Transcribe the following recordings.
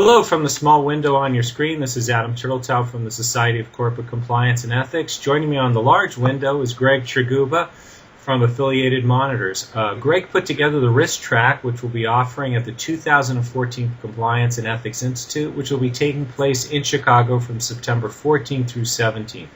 Hello from the small window on your screen. This is Adam Turtletaub from the Society of Corporate Compliance and Ethics. Joining me on the large window is Greg Triguba from Affiliated Monitors. Greg put together the risk track, which we'll be offering at the 2014 Compliance and Ethics Institute, which will be taking place in Chicago from September 14th through 17th.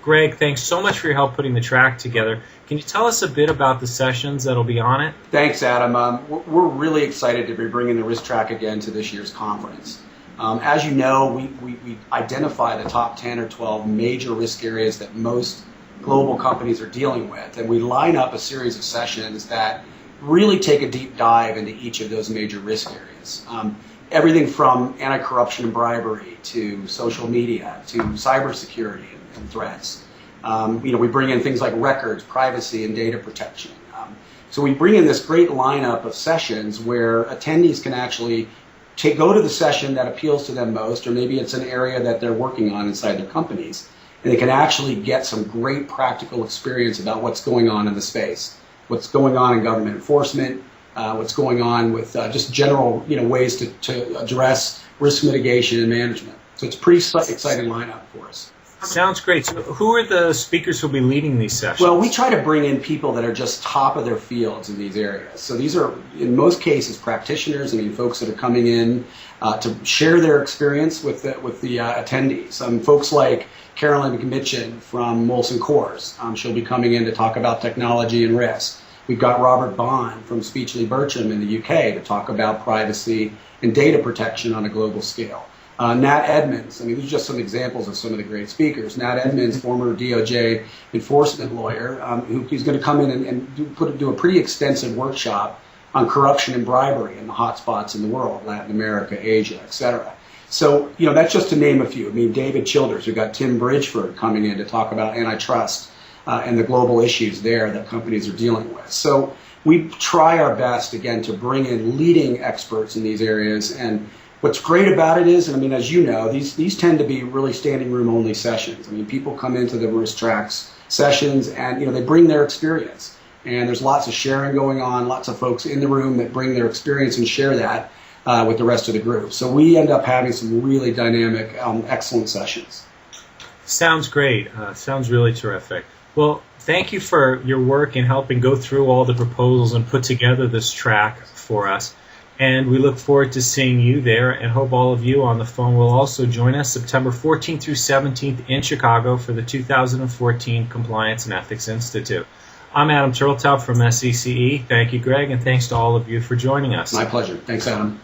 Greg, thanks so much for your help putting the track together. Can you tell us a bit about the sessions that'll be on it? Thanks, Adam. We're really excited to be bringing the risk track again to this year's conference. As you know, we identify the top 10 or 12 major risk areas that most global companies are dealing with, and we line up a series of sessions that really take a deep dive into each of those major risk areas. Everything from anti-corruption and bribery to social media to cybersecurity and threats. We bring in things like records, privacy, and data protection. So we bring in this great lineup of sessions where attendees can actually go to the session that appeals to them most, or maybe it's an area that they're working on inside their companies, and they can actually get some great practical experience about what's going on in the space, what's going on in government enforcement, what's going on with just general ways to address risk mitigation and management. So it's a pretty exciting lineup for us. Sounds great. So who are the speakers who'll be leading these sessions? Well, we try to bring in people that are just top of their fields in these areas. So these are, in most cases, practitioners. Folks that are coming in to share their experience with the attendees. Folks like Carolyn McMitchin from Molson Coors. She'll be coming in to talk about technology and risk. We've got Robert Bond from Speechley Bircham in the UK to talk about privacy and data protection on a global scale. Nat Edmonds, these are just some examples of some of the great speakers. Nat Edmonds, former DOJ enforcement lawyer, who's going to come in and do a pretty extensive workshop on corruption and bribery in the hotspots in the world, Latin America, Asia, etc. So, that's just to name a few. David Childers, we've got Tim Bridgeford coming in to talk about antitrust and the global issues there that companies are dealing with. So we try our best, again, to bring in leading experts in these areas. And what's great about it is, as you know, these tend to be really standing room only sessions. People come into the risk tracks sessions and they bring their experience. And there's lots of sharing going on, lots of folks in the room that bring their experience and share that with the rest of the group. So we end up having some really dynamic, excellent sessions. Sounds great. Sounds really terrific. Well, thank you for your work in helping go through all the proposals and put together this track for us. And we look forward to seeing you there and hope all of you on the phone will also join us September 14th through 17th in Chicago for the 2014 Compliance and Ethics Institute. I'm Adam Turtletaub from SECE. Thank you, Greg, and thanks to all of you for joining us. My pleasure. Thanks, Adam.